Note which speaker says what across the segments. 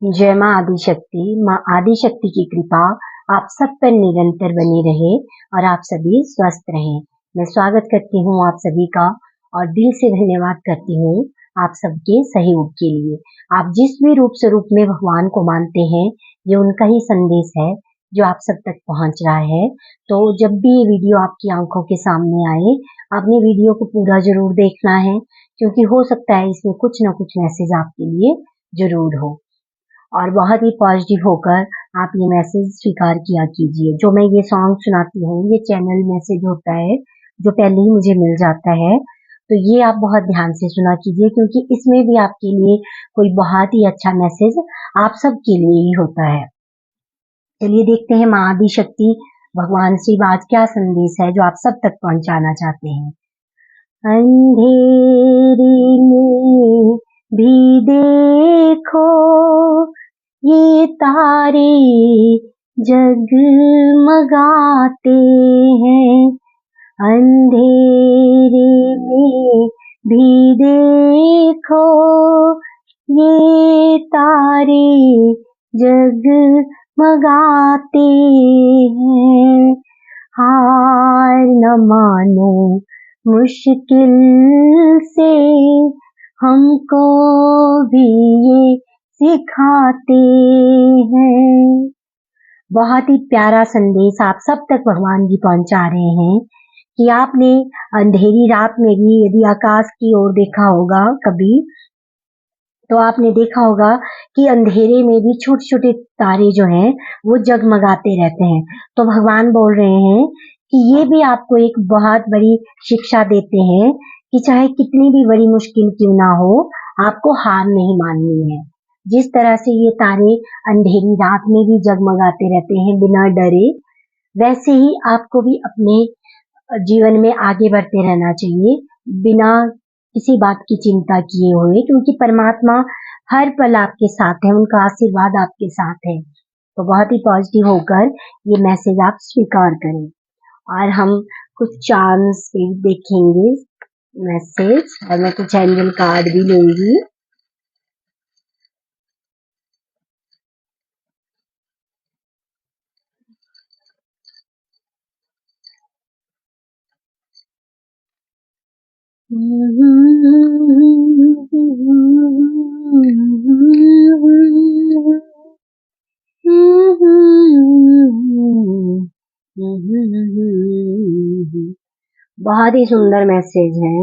Speaker 1: जय माँ आदिशक्ति। माँ आदिशक्ति की कृपा आप सब पर निरंतर बनी रहे और आप सभी स्वस्थ रहें। मैं स्वागत करती हूँ आप सभी का और दिल से धन्यवाद करती हूँ आप सबके सहयोग के लिए। आप जिस भी रूप स्वरूप में भगवान को मानते हैं, ये उनका ही संदेश है जो आप सब तक पहुँच रहा है। तो जब भी ये वीडियो आपकी आंखों के सामने आए, आपने वीडियो को पूरा जरूर देखना है, क्योंकि हो सकता है इसमें कुछ ना कुछ मैसेज आपके लिए जरूर हो और बहुत ही पॉजिटिव होकर आप ये मैसेज स्वीकार किया कीजिए। जो मैं ये सॉन्ग सुनाती हूँ, ये चैनल मैसेज होता है जो पहले ही मुझे मिल जाता है, तो ये आप बहुत ध्यान से सुना कीजिए, क्योंकि इसमें भी आपके लिए कोई बहुत ही अच्छा मैसेज आप सबके लिए ही होता है। चलिए देखते हैं माँ आदिशक्ति भगवान शिव आज क्या संदेश है जो आप सब तक पहुंचाना चाहते हैं। अंधेरे में भी देखो, ये तारे जगमगाते हैं। अंधेरे में भी देखो, ये तारे जगमगाते हैं। हार न मानो मुश्किल से, हमको भी ये सिखाते हैं। बहुत ही प्यारा संदेश आप सब तक भगवान जी पहुंचा रहे हैं कि आपने अंधेरी रात में भी यदि आकाश की ओर देखा होगा कभी, तो आपने देखा होगा कि अंधेरे में भी छोटे छोटे तारे जो हैं वो जगमगाते रहते हैं। तो भगवान बोल रहे हैं कि ये भी आपको एक बहुत बड़ी शिक्षा देते हैं कि चाहे कितनी भी बड़ी मुश्किल क्यों ना हो, आपको हार नहीं माननी है। जिस तरह से ये तारे अंधेरी रात में भी जगमगाते रहते हैं बिना डरे, वैसे ही आपको भी अपने जीवन में आगे बढ़ते रहना चाहिए बिना किसी बात की चिंता किए हुए, क्योंकि परमात्मा हर पल आपके साथ है, उनका आशीर्वाद आपके साथ है। तो बहुत ही पॉजिटिव होकर ये मैसेज आप स्वीकार करें और हम कुछ चांस भी देखेंगे मैसेज, और मैं कुछ एंजल कार्ड भी लूंगी। बहुत ही सुंदर मैसेज है।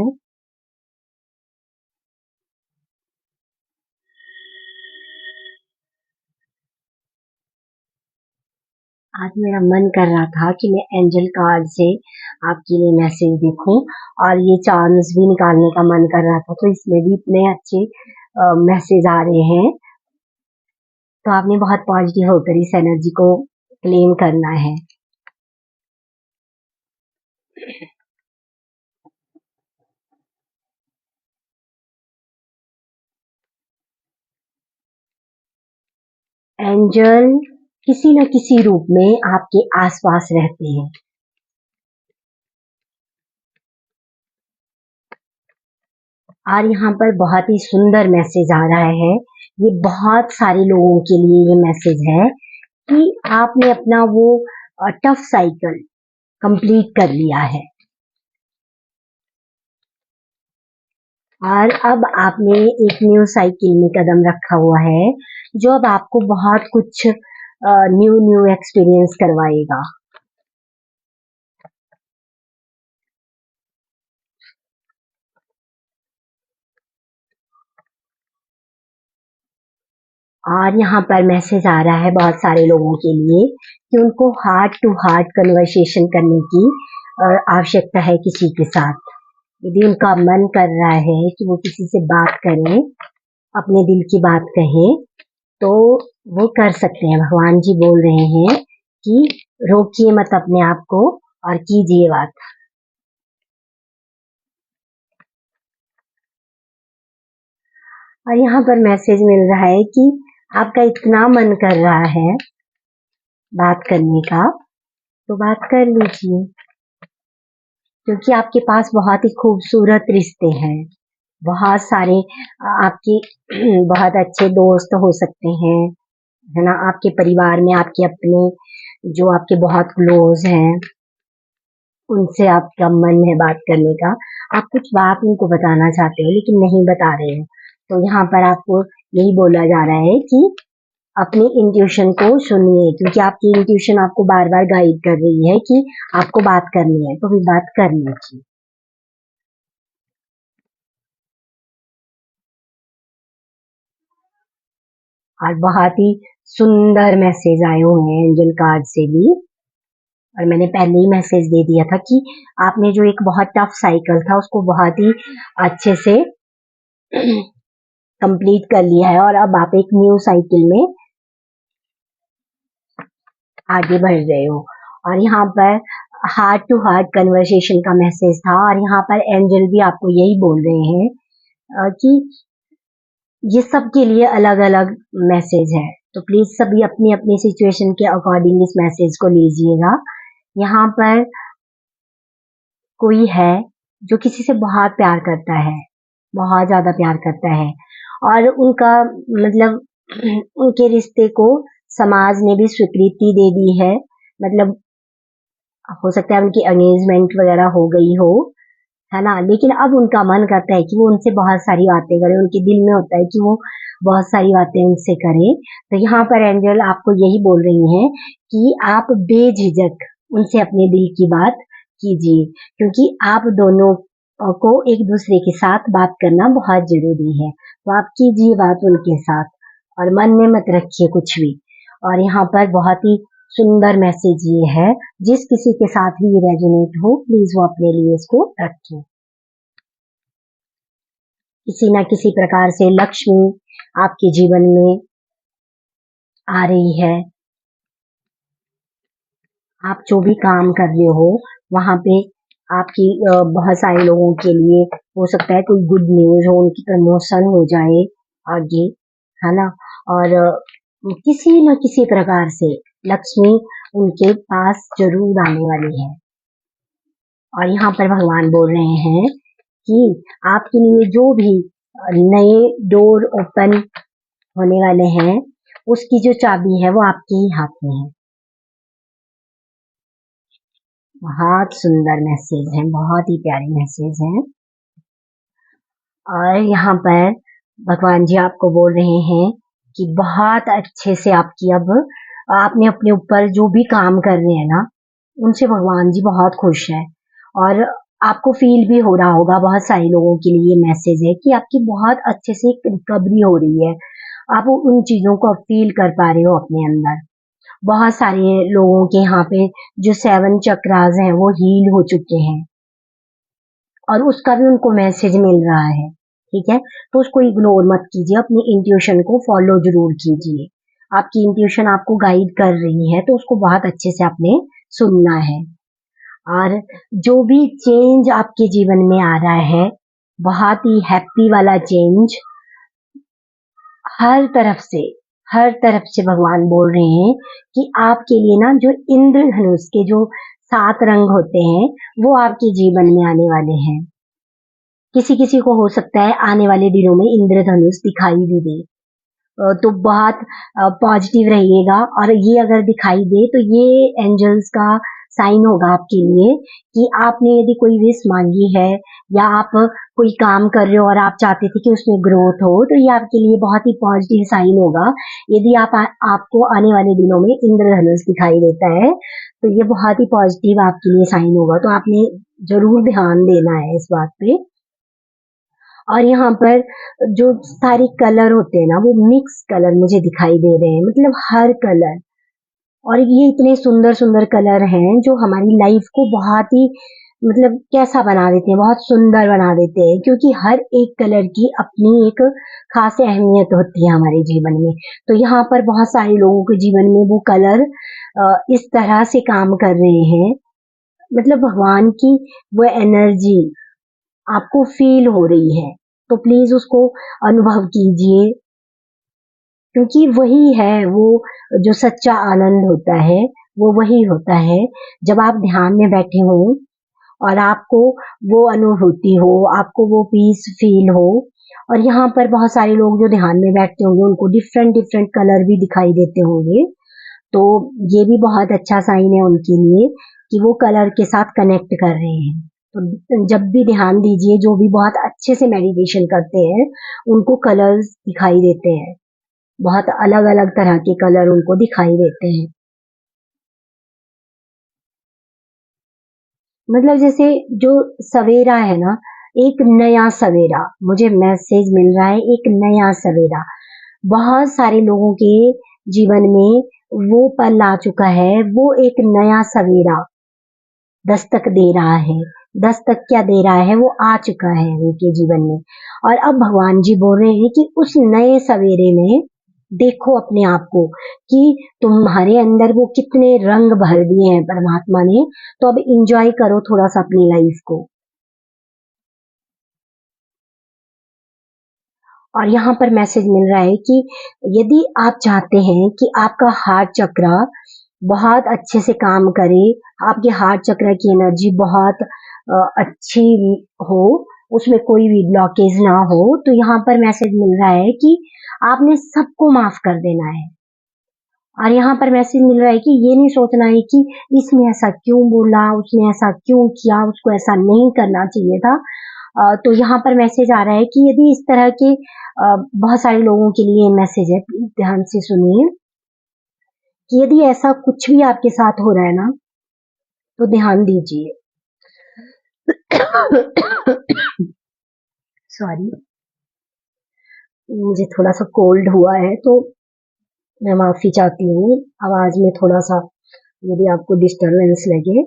Speaker 1: आज मेरा मन कर रहा था कि मैं एंजल कार्ड से आपके लिए मैसेज देखूं, और ये चांस भी निकालने का मन कर रहा था, तो इसमें भी इतने अच्छे मैसेज आ रहे हैं। तो आपने बहुत पॉजिटिव होकर इस एनर्जी को क्लेम करना है। एंजल किसी न किसी रूप में आपके आसपास रहते हैं। और यहाँ पर बहुत ही सुंदर मैसेज आ रहा है। ये बहुत सारे लोगों के लिए ये मैसेज है कि आपने अपना वो टफ साइकिल कंप्लीट कर लिया है और अब आपने एक न्यू साइकिल में कदम रखा हुआ है, जो अब आपको बहुत कुछ न्यू न्यू एक्सपीरियंस करवाएगा। और यहाँ पर मैसेज आ रहा है बहुत सारे लोगों के लिए कि उनको हार्ट टू हार्ट कन्वर्सेशन करने की आवश्यकता है किसी के साथ। यदि उनका मन कर रहा है कि वो किसी से बात करें, अपने दिल की बात कहें, तो वो कर सकते हैं। भगवान जी बोल रहे हैं कि रोकिए मत अपने आप को और कीजिए बात। और यहाँ पर मैसेज मिल रहा है कि आपका इतना मन कर रहा है बात करने का, तो बात कर लीजिए, क्योंकि आपके पास बहुत ही खूबसूरत रिश्ते हैं। बहुत सारे आपके बहुत अच्छे दोस्त हो सकते हैं, है ना। आपके परिवार में आपके अपने जो आपके बहुत क्लोज हैं, उनसे आपका मन है बात करने का, आप कुछ बात उनको बताना चाहते हो लेकिन नहीं बता रहे हो, तो यहाँ पर आपको यही बोला जा रहा है कि अपनी इंट्यूशन को सुनिए, क्योंकि आपकी इंट्यूशन आपको बार बार गाइड कर रही है कि आपको बात करनी है, तो भी बात करनी चाहिए। और बहुत ही सुंदर मैसेज आए हुए हैं एंजल कार्ड से भी। और मैंने पहले ही मैसेज दे दिया था कि आपने जो एक बहुत टफ साइकिल था उसको बहुत ही अच्छे से कंप्लीट कर लिया है, और अब आप एक न्यू साइकिल में आगे बढ़ रहे हो। और यहाँ पर हार्ट टू हार्ट कन्वर्सेशन का मैसेज था, और यहाँ पर एंजल भी आपको यही बोल रहे हैं कि ये सब के लिए अलग अलग मैसेज है, तो प्लीज सभी अपनी अपनी सिचुएशन के अकॉर्डिंग इस मैसेज को लीजिएगा। यहाँ पर कोई है जो किसी से बहुत प्यार करता है, बहुत ज्यादा प्यार करता है, और उनका मतलब उनके रिश्ते को समाज ने भी स्वीकृति दे दी है। मतलब हो सकता है उनकी एंगेजमेंट वगैरह हो गई हो, है ना, लेकिन अब उनका मन करता है कि वो उनसे बहुत सारी बातें करे, उनके दिल में होता है कि वो बहुत सारी बातें उनसे करे। तो यहाँ पर एंजल आपको यही बोल रही हैं कि आप बेझिझक उनसे अपने दिल की बात कीजिए, क्योंकि आप दोनों को एक दूसरे के साथ बात करना बहुत जरूरी है। तो आप कीजिए बात उनके साथ, और मन में मत रखिए कुछ भी। और यहाँ पर बहुत ही सुंदर मैसेज ये है, जिस किसी के साथ भी ये रेजोनेट हो, प्लीज वो अपने लिए इसको रखें। किसी ना किसी प्रकार से लक्ष्मी आपके जीवन में आ रही है। आप जो भी काम कर रहे हो वहां पे आपकी बहुत सारे लोगों के लिए हो सकता है कोई गुड न्यूज हो, उनकी प्रमोशन हो जाए आगे, है ना। और किसी न किसी प्रकार से लक्ष्मी उनके पास जरूर आने वाली है। और यहाँ पर भगवान बोल रहे हैं कि आपके लिए जो भी नए डोर ओपन होने वाले हैं, उसकी जो चाबी है वो आपके ही हाथ में है। बहुत सुंदर मैसेज है, बहुत ही प्यारी मैसेज है। और यहाँ पर भगवान जी आपको बोल रहे हैं कि बहुत अच्छे से आपकी अब आपने अपने ऊपर जो भी काम कर रहे हैं ना, उनसे भगवान जी बहुत खुश है। और आपको फील भी हो रहा होगा, बहुत सारे लोगों के लिए मैसेज है कि आपकी बहुत अच्छे से रिकवरी हो रही है, आप उन चीजों को फील कर पा रहे हो अपने अंदर। बहुत सारे लोगों के यहाँ पे जो 7 चक्रास हैं वो हील हो चुके हैं, और उसका भी उनको मैसेज मिल रहा है। ठीक है, तो उसको इग्नोर मत कीजिए, अपनी इंट्यूशन को फॉलो जरूर कीजिए। आपकी इंट्यूशन आपको गाइड कर रही है, तो उसको बहुत अच्छे से आपने सुनना है। और जो भी चेंज आपके जीवन में आ रहा है, बहुत ही हैप्पी वाला चेंज, हर तरफ से हर तरफ से भगवान बोल रहे हैं कि आपके लिए ना जो इंद्रधनुष के जो 7 रंग होते हैं वो आपके जीवन में आने वाले हैं। किसी किसी को हो सकता है आने वाले दिनों में इंद्रधनुष दिखाई भी दे, तो बहुत पॉजिटिव रहिएगा। और ये अगर दिखाई दे तो ये एंजल्स का साइन होगा आपके लिए कि आपने यदि कोई विश मांगी है, या आप कोई काम कर रहे हो और आप चाहते थे कि उसमें ग्रोथ हो, तो ये आपके लिए बहुत ही पॉजिटिव साइन होगा। यदि आपको आने वाले दिनों में इंद्रधनुष दिखाई देता है, तो ये बहुत ही पॉजिटिव आपके लिए साइन होगा, तो आपने जरूर ध्यान देना है इस बात पे। और यहाँ पर जो सारे कलर होते हैं ना, वो मिक्स कलर मुझे दिखाई दे रहे हैं, मतलब हर कलर। और ये इतने सुंदर सुंदर कलर हैं जो हमारी लाइफ को बहुत ही मतलब कैसा बना देते हैं, बहुत सुंदर बना देते हैं, क्योंकि हर एक कलर की अपनी एक खास अहमियत होती है हमारे जीवन में। तो यहाँ पर बहुत सारे लोगों के जीवन में वो कलर इस तरह से काम कर रहे हैं, मतलब भगवान की वो एनर्जी आपको फील हो रही है, तो प्लीज उसको अनुभव कीजिए, क्योंकि वही है वो जो सच्चा आनंद होता है, वो वही होता है जब आप ध्यान में बैठे हो और आपको वो अनुभूति हो, आपको वो पीस फील हो। और यहाँ पर बहुत सारे लोग जो ध्यान में बैठते होंगे उनको डिफरेंट डिफरेंट कलर भी दिखाई देते होंगे, तो ये भी बहुत अच्छा साइन है उनके लिए कि वो कलर के साथ कनेक्ट कर रहे हैं। तो जब भी ध्यान दीजिए, जो भी बहुत अच्छे से मेडिटेशन करते हैं उनको कलर्स दिखाई देते हैं, बहुत अलग अलग तरह के कलर उनको दिखाई देते हैं। मतलब जैसे जो सवेरा है ना, एक नया सवेरा, मुझे मैसेज मिल रहा है, एक नया सवेरा। बहुत सारे लोगों के जीवन में वो पल आ चुका है, वो एक नया सवेरा दस्तक दे रहा है। दस्तक क्या दे रहा है, वो आ चुका है उनके जीवन में। और अब भगवान जी बोल रहे हैं कि उस नए सवेरे में देखो अपने आप को कि तुम्हारे अंदर वो कितने रंग भर दिए हैं परमात्मा ने। तो अब इंजॉय करो थोड़ा सा अपनी लाइफ को। और यहाँ पर मैसेज मिल रहा है कि यदि आप चाहते हैं कि आपका हार्ट चक्र बहुत अच्छे से काम करे, आपके हार्ट चक्र की एनर्जी बहुत अच्छी हो, उसमें कोई भी ब्लॉकेज ना हो, तो यहाँ पर मैसेज मिल रहा है कि आपने सबको माफ कर देना है। और यहाँ पर मैसेज मिल रहा है कि ये नहीं सोचना है कि इसने ऐसा क्यों बोला, उसने ऐसा क्यों किया, उसको ऐसा नहीं करना चाहिए था। तो यहाँ पर मैसेज आ रहा है कि यदि इस तरह के बहुत सारे लोगों के लिए मैसेज है, प्लीज ध्यान से सुनिए कि यदि ऐसा कुछ भी आपके साथ हो रहा है ना, तो ध्यान दीजिए। सॉरी, मुझे थोड़ा सा कोल्ड हुआ है, तो मैं माफी चाहती हूँ आवाज में थोड़ा सा यदि आपको डिस्टरबेंस लगे।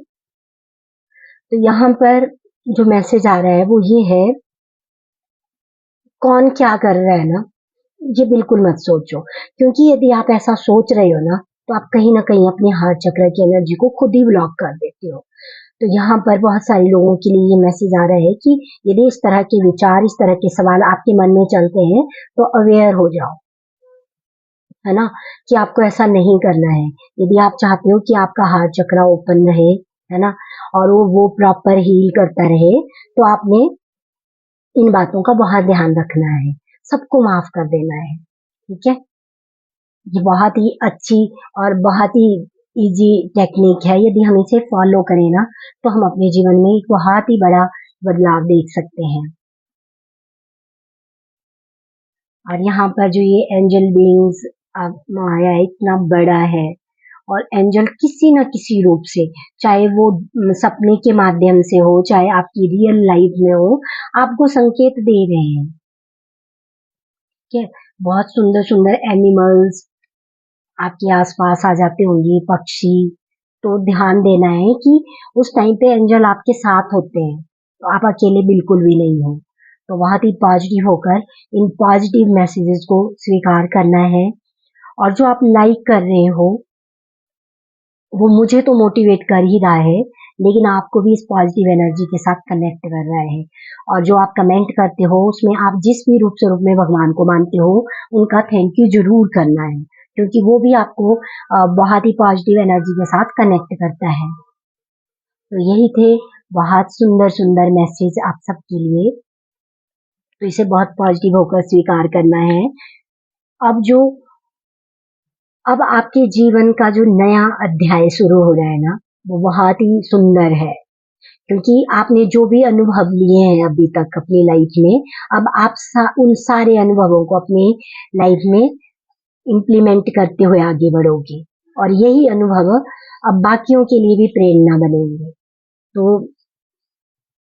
Speaker 1: तो यहाँ पर जो मैसेज आ रहा है वो ये है, कौन क्या कर रहा है ना, ये बिल्कुल मत सोचो। क्योंकि यदि आप ऐसा सोच रहे हो ना, तो आप कहीं ना कहीं अपने हार्ट चक्र की एनर्जी को खुद ही ब्लॉक कर देते हो। तो यहाँ पर बहुत सारे लोगों के लिए ये मैसेज आ रहा है कि यदि इस तरह के विचार, इस तरह के सवाल आपके मन में चलते हैं, तो अवेयर हो जाओ, है ना, कि आपको ऐसा नहीं करना है। यदि आप चाहते हो कि आपका हार्ट चक्र ओपन रहे, है ना, और वो प्रॉपर हील करता रहे, तो आपने इन बातों का बहुत ध्यान रखना है, सबको माफ कर देना है। ठीक है, ये बहुत ही अच्छी और बहुत ही इजी टेक्निक है। यदि हम इसे फॉलो करें ना, तो हम अपने जीवन में एक बहुत ही बड़ा बदलाव देख सकते हैं। और यहाँ पर जो ये एंजल बीइंग्स आया है, इतना बड़ा है। और एंजल किसी न किसी रूप से, चाहे वो सपने के माध्यम से हो, चाहे आपकी रियल लाइफ में हो, आपको संकेत दे रहे हैं। ठीक है, बहुत सुंदर सुंदर एनिमल्स आपके आसपास आ जाते होंगे, पक्षी। तो ध्यान देना है कि उस टाइम पे एंजल आपके साथ होते हैं, तो आप अकेले बिल्कुल भी नहीं हो। तो बहुत ही पॉजिटिव होकर इन पॉजिटिव मैसेजेस को स्वीकार करना है। और जो आप लाइक कर रहे हो, वो मुझे तो मोटिवेट कर ही रहा है, लेकिन आपको भी इस पॉजिटिव एनर्जी के साथ कनेक्ट कर रहा है। और जो आप कमेंट करते हो उसमें आप जिस भी रूप स्वरूप में भगवान को मानते हो, उनका थैंक यू जरूर करना है, क्योंकि वो भी आपको बहुत ही पॉजिटिव एनर्जी के साथ कनेक्ट करता है। तो यही थे बहुत सुंदर सुंदर मैसेज आप सबके लिए। तो इसे बहुत पॉजिटिव होकर स्वीकार करना है। अब जो अब आपके जीवन का जो नया अध्याय शुरू हो रहा है ना, वो बहुत ही सुंदर है। क्योंकि आपने जो भी अनुभव लिए हैं अभी तक अपनी लाइफ में, अब आप उन सारे अनुभवों को अपनी लाइफ में इम्प्लीमेंट करते हुए आगे बढ़ोगे। और यही अनुभव अब बाकियों के लिए भी प्रेरणा बनेंगे। तो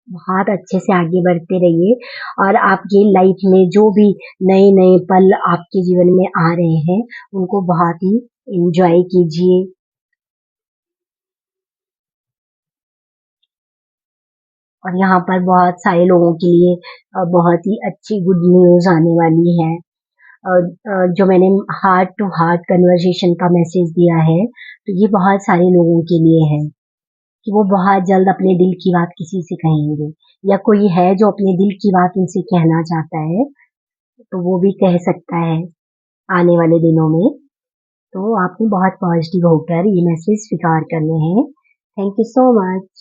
Speaker 1: बहुत अच्छे से आगे बढ़ते रहिए। और आपकी लाइफ में जो भी नए नए पल आपके जीवन में आ रहे हैं, उनको बहुत ही एंजॉय कीजिए। और यहाँ पर बहुत सारे लोगों के लिए बहुत ही अच्छी गुड न्यूज आने वाली है। जो मैंने हार्ट टू हार्ट कन्वर्सेशन का मैसेज दिया है, तो ये बहुत सारे लोगों के लिए है कि वो बहुत जल्द अपने दिल की बात किसी से कहेंगे, या कोई है जो अपने दिल की बात उनसे कहना चाहता है, तो वो भी कह सकता है आने वाले दिनों में। तो आपने बहुत पॉजिटिव होकर ये मैसेज स्वीकार करने हैं। Thank you so much.